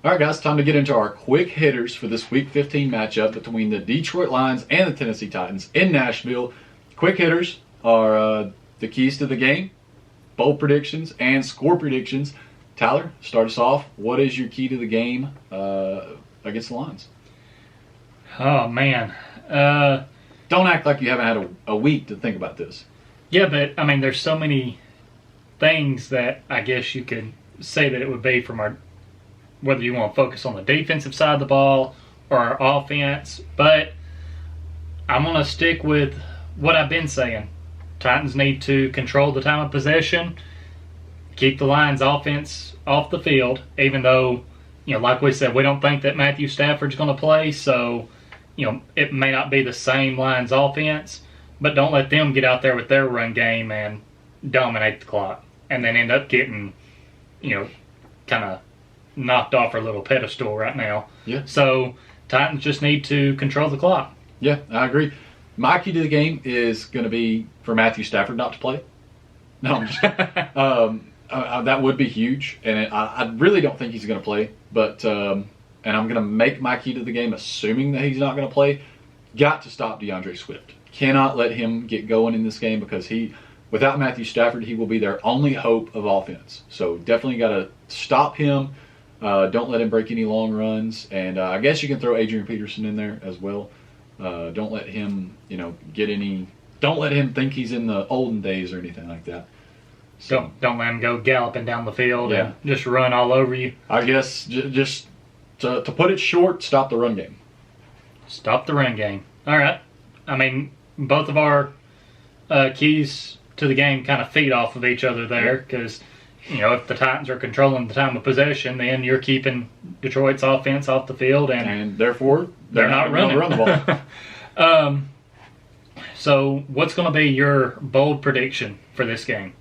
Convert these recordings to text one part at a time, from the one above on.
All right, guys, time to get into our quick hitters for this Week 15 matchup between the Detroit Lions and the Tennessee Titans in Nashville. Quick hitters are the keys to the game, bold predictions, and score predictions. Tyler, start us off. What is your key to the game against the Lions? Oh, man. Don't act like you haven't had a week to think about this. Yeah, but, I mean, there's so many things that I guess you could say that it would be from our, whether you want to focus on the defensive side of the ball or our offense. But I'm going to stick with what I've been saying. Titans need to control the time of possession, keep the Lions' offense off the field, even though, like we said, we don't think that Matthew Stafford's going to play, so, it may not be the same Lions' offense, but don't let them get out there with their run game and dominate the clock, and then end up getting, kind of knocked off our little pedestal right now. Yeah. So, Titans just need to control the clock. Yeah, I agree. My key to the game is going to be for Matthew Stafford not to play. No, I'm just that would be huge, and I really don't think he's going to play. But and I'm going to make my key to the game, assuming that he's not going to play. Got to stop DeAndre Swift. Cannot let him get going in this game because without Matthew Stafford, he will be their only hope of offense. So definitely got to stop him. Don't let him break any long runs, and I guess you can throw Adrian Peterson in there as well. Don't let him, get any. Don't let him think he's in the olden days or anything like that. So, don't let him go galloping down the field and just run all over you. I guess just to put it short, stop the run game. Stop the run game. All right. I mean, both of our keys to the game kind of feed off of each other there because, if the Titans are controlling the time of possession, then you're keeping Detroit's offense off the field. And therefore, they're not running. Run the ball. So what's going to be your bold prediction for this game?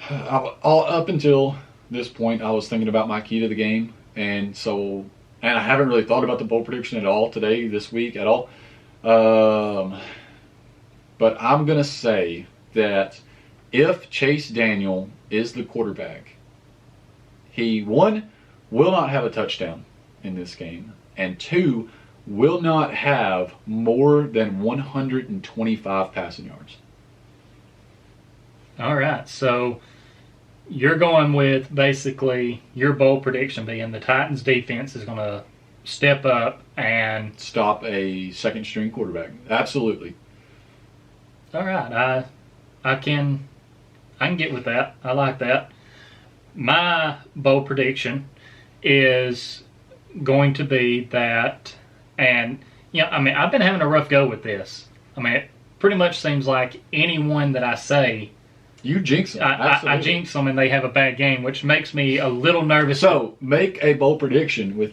Up until this point, I was thinking about my key to the game, and I haven't really thought about the bold prediction at all today, this week at all. But I'm going to say that if Chase Daniel is the quarterback, he, 1, will not have a touchdown in this game, and 2, will not have more than 125 passing yards. All right, so you're going with basically your bold prediction being the Titans' defense is going to step up and stop a second-string quarterback. Absolutely. All right, I can get with that. I like that. My bold prediction is going to be that, and I've been having a rough go with this. It pretty much seems like anyone that I say, you jinx them. I jinx them and they have a bad game, which makes me a little nervous. So make a bold prediction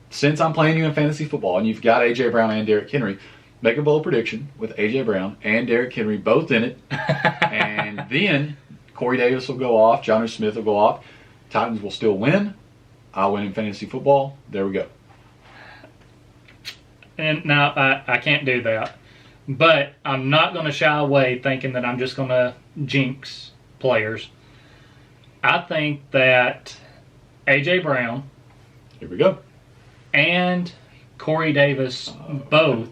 since I'm playing you in fantasy football and you've got A.J. Brown and Derrick Henry, make a bold prediction with A.J. Brown and Derrick Henry both in it. And then Corey Davis will go off, Jonnu Smith will go off, Titans will still win. I'll win in fantasy football. There we go. And no, I can't do that. But I'm not going to shy away thinking that I'm just going to jinx players. I think that A.J. Brown, here we go, and Corey Davis both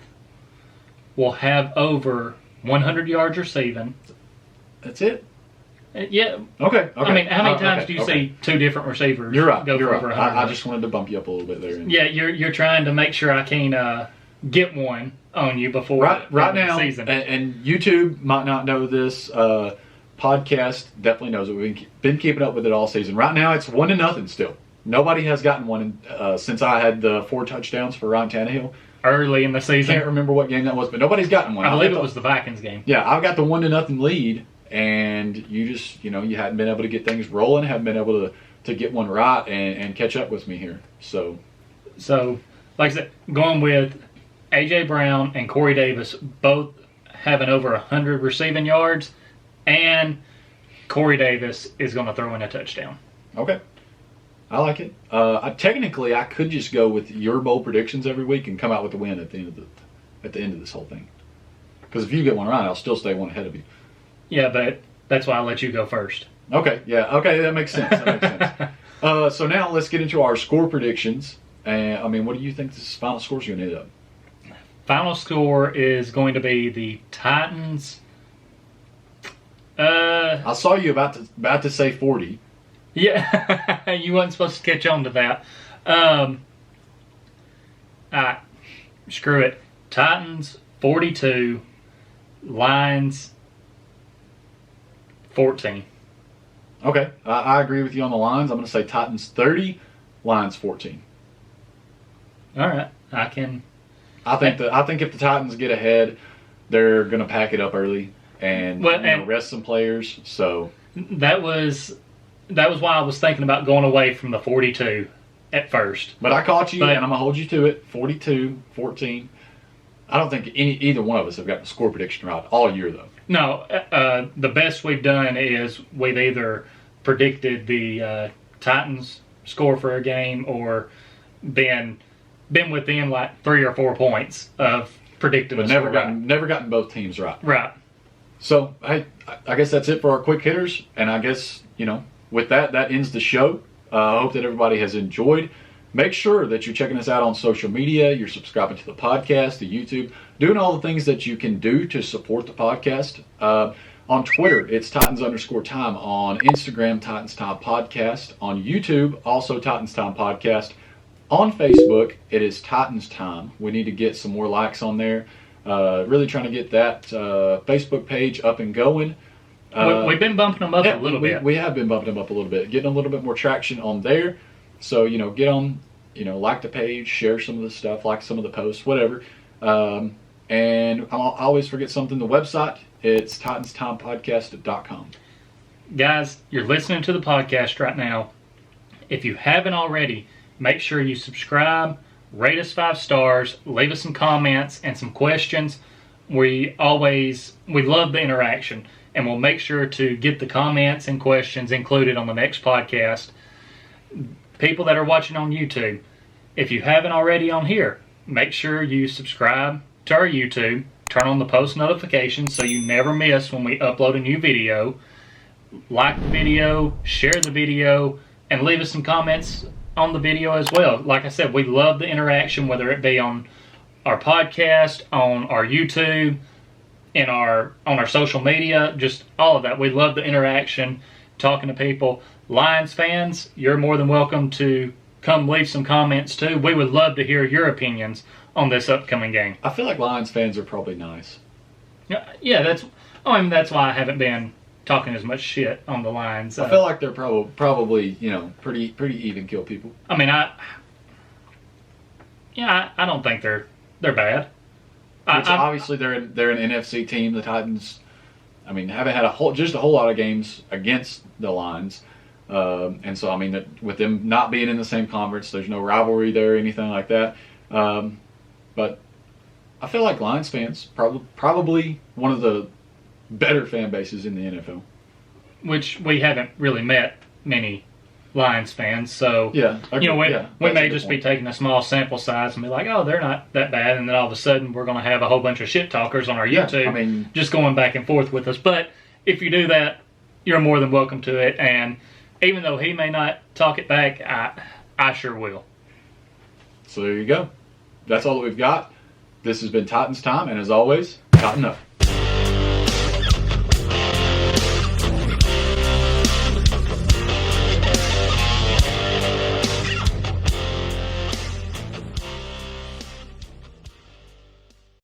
will have over 100 yards receiving. That's it? Yeah. Okay. How many times do you see two different receivers You're right. go for over 100? I just wanted to bump you up a little bit there. Yeah, you're trying to make sure I can get one on you before right now, the season. And YouTube might not know this. Podcast definitely knows it. We've been keeping up with it all season. Right now, it's 1-0 still. Nobody has gotten one since I had the 4 touchdowns for Ryan Tannehill. Early in the season. Can't remember what game that was, but nobody's gotten one. I believe it was the Vikings game. Yeah, I've got the 1-0 lead, and you just, you hadn't been able to get things rolling, haven't been able to get one right and catch up with me here. So, like I said, going with A.J. Brown and Corey Davis both having over 100 receiving yards, and Corey Davis is going to throw in a touchdown. Okay. I like it. Technically, I could just go with your bold predictions every week and come out with a win at the end of this whole thing. Because if you get one right, I'll still stay one ahead of you. Yeah, but that's why I'll let you go first. Okay. Yeah. Okay. That makes sense. So now let's get into our score predictions. And what do you think this final score is going to end up? Final score is going to be the Titans. I saw you about to say 40. Yeah, you wasn't supposed to catch on to that. Screw it. Titans 42, Lions 14. Okay, I agree with you on the Lions. I'm going to say Titans 30, Lions 14. All right, I think if the Titans get ahead, they're going to pack it up early and rest some players. So that was why I was thinking about going away from the 42 at first. But I caught you, and I'm going to hold you to it. 42-14. I don't think either one of us have got the score prediction right all year, though. No, the best we've done is we've either predicted the Titans score for a game or been within like 3 or 4 points of predicting. But never gotten both teams right. Right. So I guess that's it for our quick hitters, and I guess with that ends the show. I hope that everybody has enjoyed. Make sure that you're checking us out on social media. You're subscribing to the podcast, the YouTube, doing all the things that you can do to support the podcast. On Twitter, it's Titans_time. On Instagram, Titans Time Podcast. On YouTube, also Titans Time Podcast. On Facebook, it is Titans Time. We need to get some more likes on there. Really trying to get that Facebook page up and going. We've been bumping them up a little bit. We have been bumping them up a little bit, getting a little bit more traction on there. So, get on, like the page, share some of the stuff, like some of the posts, whatever. And I always forget something. The website, it's titanstimepodcast.com. Guys, you're listening to the podcast right now. If you haven't already, make sure you subscribe, rate us 5 stars, leave us some comments and some questions. We love the interaction, and we'll make sure to get the comments and questions included on the next podcast. People that are watching on YouTube, if you haven't already on here, make sure you subscribe to our YouTube, turn on the post notifications so you never miss when we upload a new video. Like the video, share the video, and leave us some comments on the video as well. Like I said, we love the interaction, whether it be on our podcast, on our YouTube, on our social media, just all of that. We love the interaction, talking to people. Lions fans, you're more than welcome to come leave some comments too. We would love to hear your opinions on this upcoming game. I feel like Lions fans are probably nice. Yeah, that's why I haven't been talking as much shit on the Lions. I feel like they're probably pretty even kill people. I don't think they're bad. Obviously they're an NFC team. The Titans, haven't had a whole lot of games against the Lions. And so, with them not being in the same conference, there's no rivalry there or anything like that. But I feel like Lions fans probably one of the better fan bases in the NFL. Which we haven't really met many Lions fans, so yeah, we may just be taking a small sample size and be like, oh, they're not that bad, and then all of a sudden we're going to have a whole bunch of shit talkers on our YouTube, just going back and forth with us. But if you do that, you're more than welcome to it, and even though he may not talk it back, I sure will. So there you go. That's all that we've got. This has been Titans Time, and as always, Titan up.